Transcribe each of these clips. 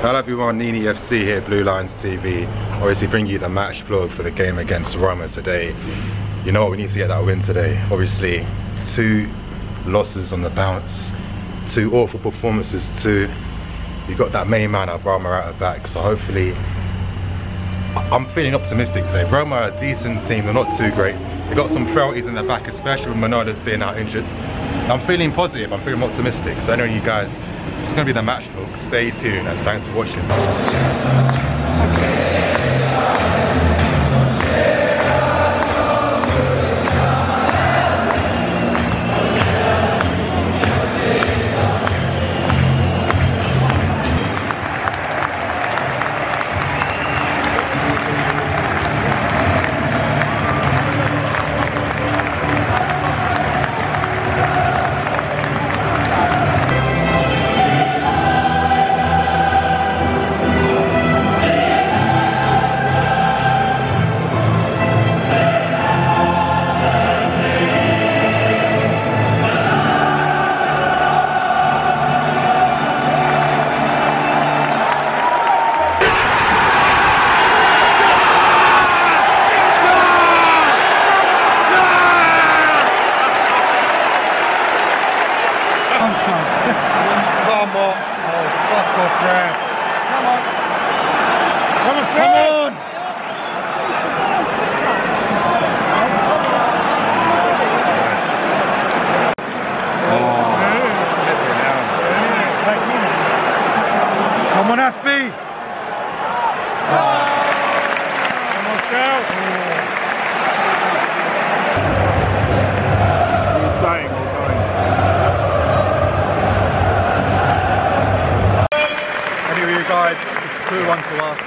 Hello everyone, Nini FC here, Blue Lions TV. Obviously bring you the match vlog for the game against Roma today. You know what, we need to get that win today. Obviously, 2 losses on the bounce, 2 awful performances too. You got that main man of Roma at the back, so hopefully, I'm feeling optimistic today. Roma are a decent team, they're not too great. They've got some frailties in the back, especially with Manolas being out injured. I'm feeling positive, I'm feeling optimistic. So I know you guys, this is going to be the match vlog. Stay tuned and thanks for watching. Come on. Oh, fuck off, ref. Come on. Come on, come on. Come on, Aspie. Come on, Cal. He's dying all the time. Guys, it's 2-1 to us.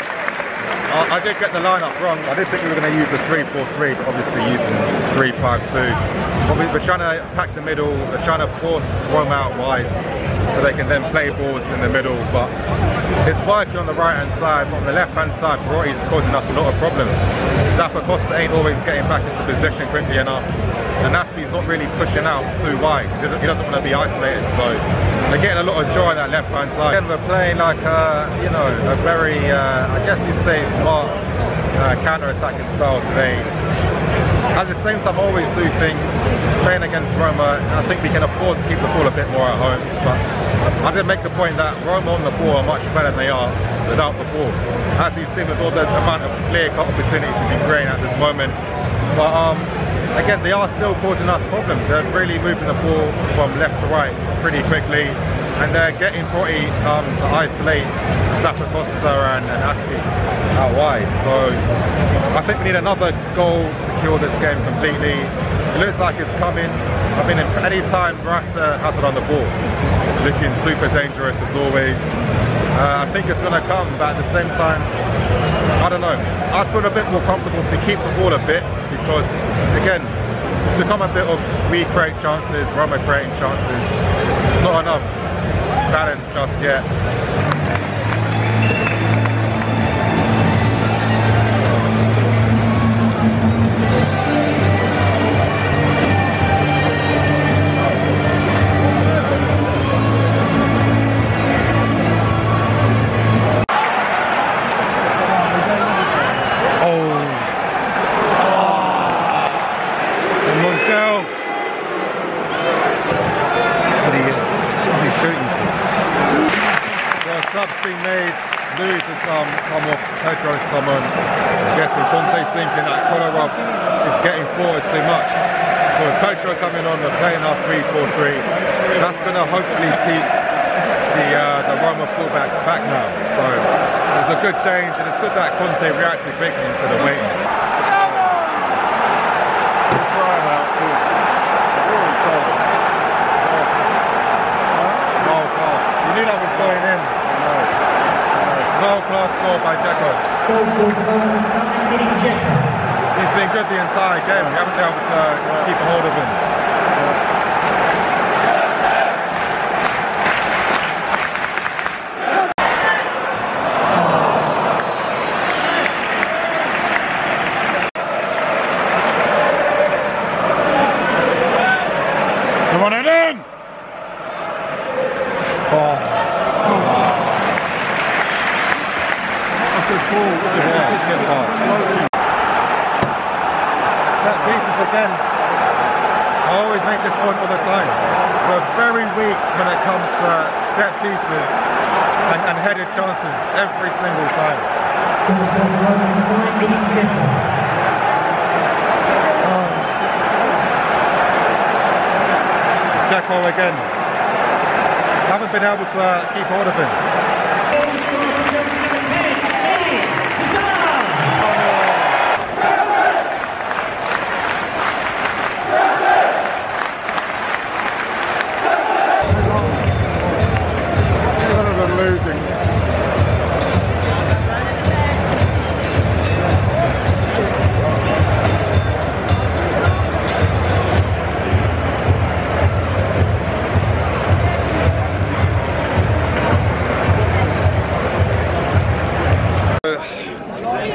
I did get the lineup wrong. I did think we were going to use a 3-4-3, but obviously using 3-5-2. But we're trying to pack the middle, we're trying to force Roma out wide so they can then play balls in the middle. But it's working on the right hand side, but on the left hand side, Perotti is causing us a lot of problems. Zappa Costa ain't always getting back into position quickly enough, and Aspie's not really pushing out too wide. He doesn't want to be isolated, so they're getting a lot of joy on that left hand side. Again, we're playing like you know, a very, I guess you'd say smart counter-attacking style today. At the same time, I always do think, playing against Roma, I think we can afford to keep the ball a bit more at home. But I did make the point that Roma on the ball are much better than they are without the ball. As you've seen with all the amount of clear-cut opportunities we've been creating at this moment. But again, they are still causing us problems. They're really moving the ball from left to right pretty quickly, and they're getting Perotti to isolate Zappa Costa and Aspie out wide. So I think we need another goal to kill this game completely. It looks like it's coming. I mean, any time Morata has it on the ball, looking super dangerous as always. I think it's going to come, but at the same time, I don't know. I feel a bit more comfortable to keep the ball a bit, because again, it's become a bit of we create chances, Roma creating chances. It's not enough balance just yet. Subs being made, Lewis has come off, Pedro's come on. I'm guessing Conte's thinking that Kolarov is getting forward too much. So with Pedro coming on, we're playing our 3-4-3. That's going to hopefully keep the Roma fullbacks back now. So it's a good change, and it's good that Conte reacted quickly instead of waiting. You knew that was going in. World-class score by Dzeko. He's been good the entire game. We haven't been able to keep a hold of him. Come on in! Oh. Set pieces again. I always make this point all the time. We're very weak when it comes to set pieces and headed chances every single time. Jacko again. Haven't been able to keep hold of him.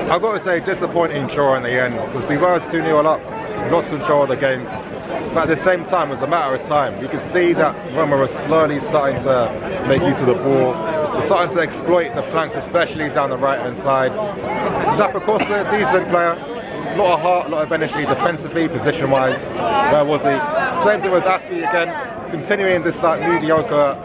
I've got to say, disappointing draw in the end, because we were 2-0 up, we lost control of the game, but at the same time it was a matter of time. You could see that Roma was slowly starting to make use of the ball, we're starting to exploit the flanks, especially down the right hand side. Zappacosta, decent player, a lot of heart, a lot of energy defensively, position wise. Where was he? Same thing with Aspi again, continuing this like mediocre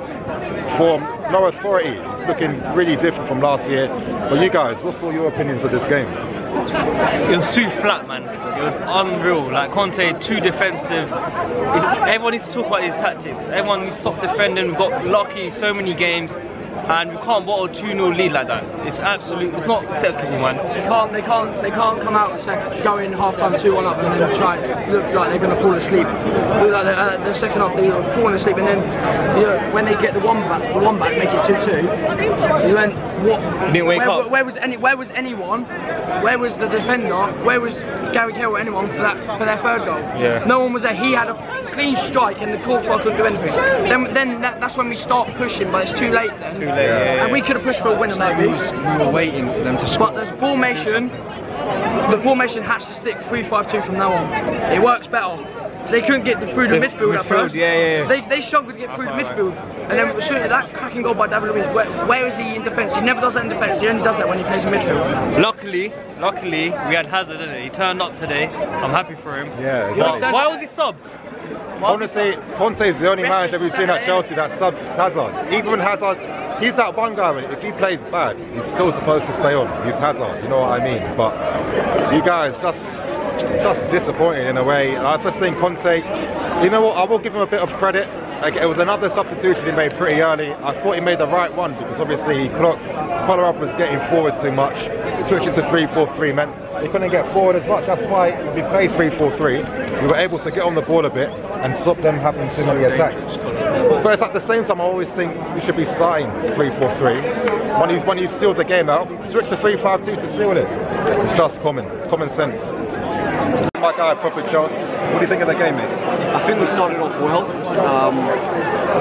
form, no authority. It's looking really different from last year. But you guys, what's all your opinions of this game? It was too flat, man. It was unreal. Like Conte, too defensive. Everyone needs to talk about his tactics. Everyone needs to stop defending. We've got lucky so many games, and we can't bottle 2-0 lead like that. It's it's not acceptable, man. They can't come out and go in half time 2-1 up and then try look like they're going to fall asleep. Look like the second half they're falling asleep, and then when they get the one back, make it 2-2. You went what? Didn't wake up. Where was anyone? Where was the defender? Where was Gary Cahill? Anyone for their third goal? Yeah. No one was there. He had a clean strike, and the courtois couldn't do anything. Then that's when we start pushing, but it's too late then. Too late. Yeah. And we could have pushed for a winner maybe. We were waiting for them to score. But the formation has to stick 3-5-2 from now on. It works better. So they couldn't get through the midfield at first. Yeah. They struggled to get through the midfield. And then that cracking goal by David Luiz, where is he in defence? He never does that in defence, he only does that when he plays in midfield. Luckily, we had Hazard, didn't he? He turned up today. I'm happy for him. Yeah, exactly. Why was he subbed? Honestly, Conte's the only manager we've seen at Chelsea that subs Hazard. Even when Hazard, he's that one guy, if he plays bad, he's still supposed to stay on. He's Hazard, you know what I mean? But you guys, just disappointing in a way. I just think Conte, you know what, I will give him a bit of credit. Like, it was another substitution he made pretty early. I thought he made the right one because obviously he clocked Kolarov was getting forward too much. Switching to 3-4-3 meant he couldn't get forward as much. That's why when we played 3-4-3, we were able to get on the ball a bit and stop them having too many attacks. But it's at the same time, I always think we should be starting 3-4-3. When you've sealed the game out, switch to 3-5-2 to seal it. It's just common sense. My guy, Proper Joss, what do you think of the game, mate? I think we started off well.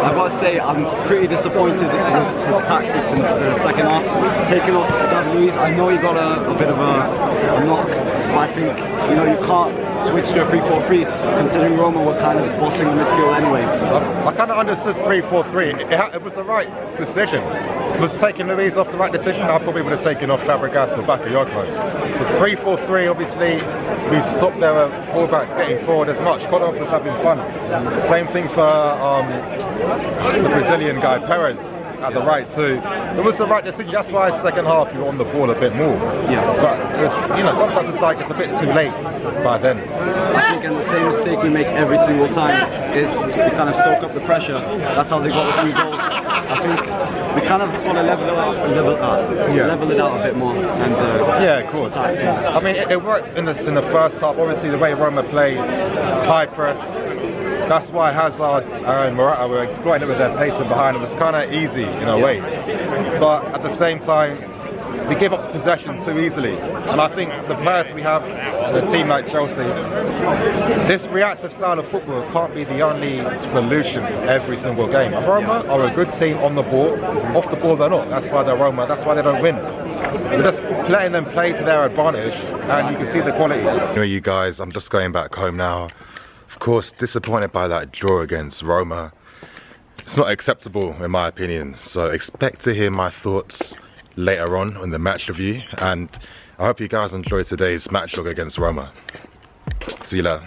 I've got to say, I'm pretty disappointed in his tactics in the second half. Taking off David Luiz, I know he got a bit of a knock, but I think you can't switch to a 3-4-3 considering Roma were kind of bossing the midfield anyways. I kind of understood 3-4-3. It was the right decision. Was taking Luiz off the right decision? I probably would have taken off Fabregas or Bakayoko. It was 3-4-3, obviously we stopped their fullbacks getting forward as much. Kolarov was having fun. Same thing for the Brazilian guy, Perez, at the right too. It was the right decision. That's why second half you were on the ball a bit more. Yeah. But it's, sometimes it's like it's a bit too late by then. I think, and the same mistake we make every single time is we kind of soak up the pressure. That's how they got the 3 goals. I think we kind of got to level it out a bit more. And yeah, of course. I mean, it worked in the first half. Obviously, the way Roma played, high press. That's why Hazard and Morata were exploiting it with their pace behind. It was kind of easy in a way, but at the same time, we give up possession too easily. And I think the players we have in a team like Chelsea, this reactive style of football can't be the only solution for every single game. Roma are a good team on the ball, off the ball they're not. That's why they're Roma, that's why they don't win. We're just letting them play to their advantage, and you can see the quality. Anyway, you guys, I'm just going back home now. Of course, disappointed by that draw against Roma. It's not acceptable in my opinion, so expect to hear my thoughts later on in the match review, and I hope you guys enjoyed today's match log against Roma. See you later.